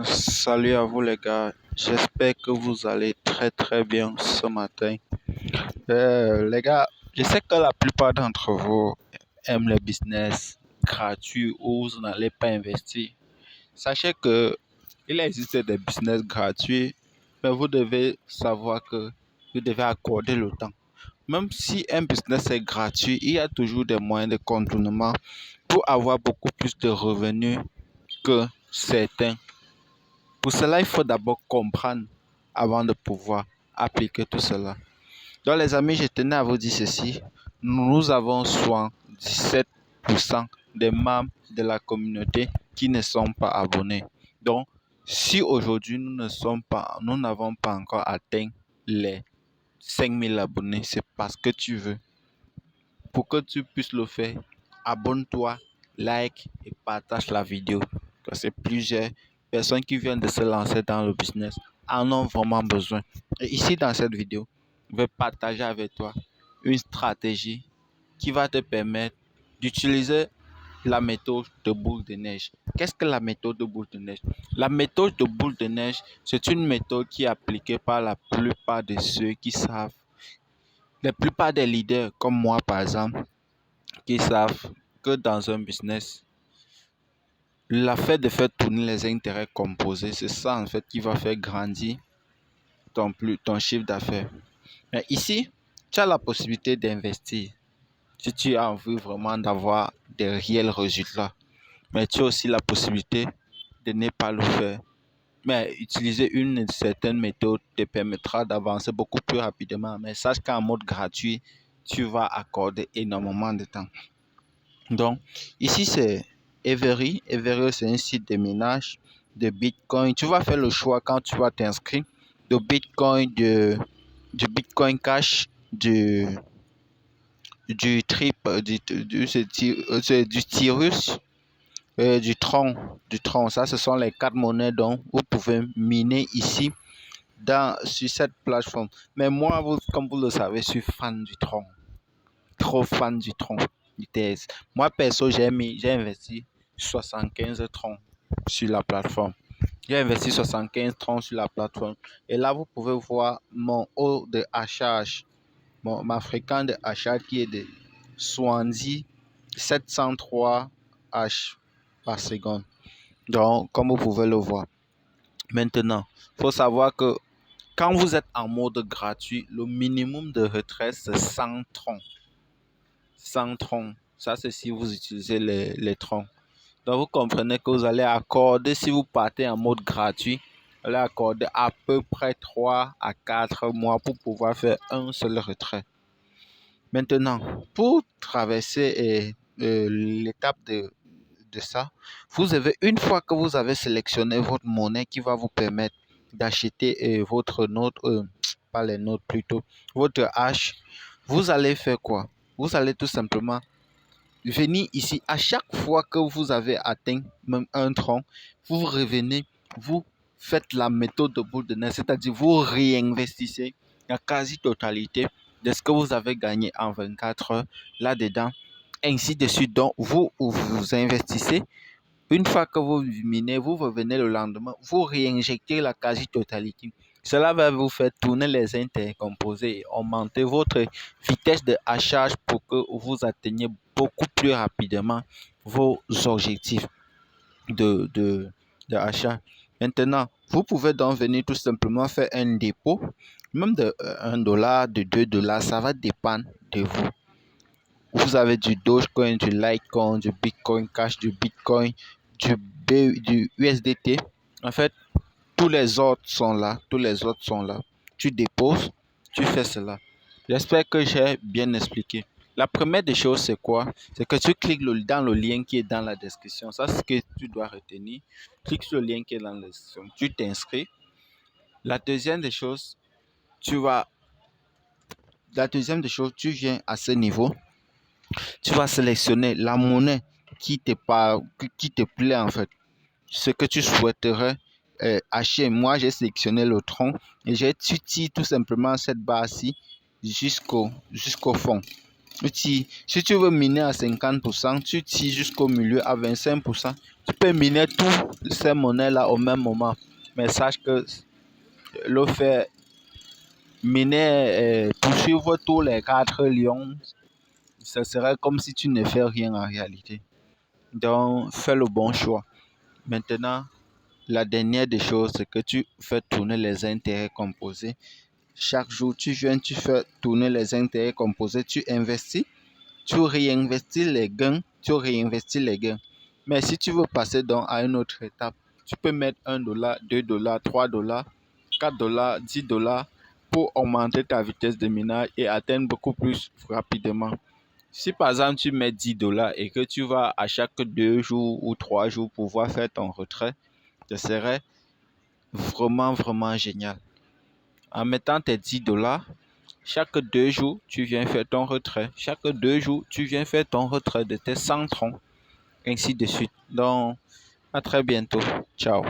Salut à vous les gars, j'espère que vous allez très bien ce matin. Les gars, je sais que la plupart d'entre vous aiment les business gratuits où vous n'allez pas investir. Sachez que il existe des business gratuits, mais vous devez savoir que vous devez accorder le temps. Même si un business est gratuit, il y a toujours des moyens de contournement pour avoir beaucoup plus de revenus que certains. Pour cela, il faut d'abord comprendre avant de pouvoir appliquer tout cela. Donc, les amis, je tenais à vous dire ceci. Nous avons 77% des membres de la communauté qui ne sont pas abonnés. Donc, si aujourd'hui nous n'avons pas encore atteint les 5000 abonnés, c'est parce que tu veux. Pour que tu puisses le faire, abonne-toi, like et partage la vidéo. Parce que plusieurs personnes qui viennent de se lancer dans le business en ont vraiment besoin. Et ici, dans cette vidéo, je vais partager avec toi une stratégie qui va te permettre d'utiliser la méthode de boule de neige. Qu'est-ce que la méthode de boule de neige? La méthode de boule de neige, c'est une méthode qui est appliquée par la plupart de ceux qui savent, la plupart des leaders comme moi par exemple, qui savent que dans un business, le fait de faire tourner les intérêts composés, c'est ça en fait qui va faire grandir ton chiffre d'affaires. Mais ici, tu as la possibilité d'investir si tu as envie vraiment d'avoir des réels résultats. Mais tu as aussi la possibilité de ne pas le faire. Mais utiliser une certaine méthode te permettra d'avancer beaucoup plus rapidement. Mais sache qu'en mode gratuit, tu vas accorder énormément de temps. Donc, ici, c'est Every. Every, c'est un site de minage de Bitcoin. Tu vas faire le choix quand tu vas t'inscrire de Bitcoin, du Bitcoin Cash, du Trip, du Tirus, du Tron. Du Tron. Ça, ce sont les quatre monnaies dont vous pouvez miner ici sur cette plateforme. Mais moi, comme vous le savez, je suis fan du Tron. Trop fan du tronc du TS. Moi, perso, j'ai investi 75 troncs sur la plateforme. J'ai investi 75 troncs sur la plateforme. Et là, vous pouvez voir mon haut de hachage, ma fréquence de hachage qui est de 70 703 H par seconde. Donc, comme vous pouvez le voir. Maintenant, il faut savoir que quand vous êtes en mode gratuit, le minimum de retrait, c'est 100 troncs. 100 troncs. Ça, c'est si vous utilisez les troncs. Donc, vous comprenez que vous allez accorder, si vous partez en mode gratuit, vous allez accorder à peu près 3 à 4 mois pour pouvoir faire un seul retrait. Maintenant, pour traverser l'étape de ça, une fois que vous avez sélectionné votre monnaie qui va vous permettre d'acheter votre note, pas les notes plutôt, votre hash, vous allez faire quoi? Vous allez tout simplement venir ici. À chaque fois que vous avez atteint même un tronc, vous revenez, vous faites la méthode de boule de neige, c'est-à-dire vous réinvestissez la quasi-totalité de ce que vous avez gagné en 24 heures là-dedans, ainsi de suite. Donc, vous investissez. Une fois que vous minez, vous revenez le lendemain, vous réinjectez la quasi-totalité. Cela va vous faire tourner les intercomposés et augmenter votre vitesse de hachage pour que vous atteigniez beaucoup plus rapidement vos objectifs de achat. Maintenant, vous pouvez donc venir tout simplement faire un dépôt, même de $1, de $2, ça va dépendre de vous. Vous avez du Dogecoin, du Litecoin, du Bitcoin Cash, du Bitcoin, du USDT. En fait, tous les autres sont là. Tous les autres sont là. Tu déposes, tu fais cela. J'espère que j'ai bien expliqué. La première des choses, c'est quoi? C'est que tu cliques dans le lien qui est dans la description. Ça, c'est ce que tu dois retenir. Clique sur le lien qui est dans la description. Tu t'inscris. La deuxième des choses, tu viens à ce niveau. Tu vas sélectionner la monnaie qui te plaît en fait. Ce que tu souhaiterais acheter. Moi, j'ai sélectionné le tronc et tu tires tout simplement cette barre-ci jusqu'au fond. Si tu veux miner à 50%, tu tires jusqu'au milieu à 25%. Tu peux miner toutes ces monnaies-là au même moment. Mais sache que le fait miner, poursuivre tous les 4 lions, ce serait comme si tu ne fais rien en réalité. Donc, fais le bon choix. Maintenant, la dernière des choses, c'est que tu fais tourner les intérêts composés. Chaque jour, tu viens, tu fais tourner les intérêts composés, tu investis, tu réinvestis les gains. Mais si tu veux passer donc à une autre étape, tu peux mettre $1, $2, $3, $4, $10 pour augmenter ta vitesse de minage et atteindre beaucoup plus rapidement. Si par exemple tu mets $10 et que tu vas à chaque 2 jours ou 3 jours pouvoir faire ton retrait, ce serait vraiment, vraiment génial. En mettant tes $10, chaque 2 jours, tu viens faire ton retrait. Chaque 2 jours, tu viens faire ton retrait de tes 100 troncs, ainsi de suite. Donc, à très bientôt. Ciao.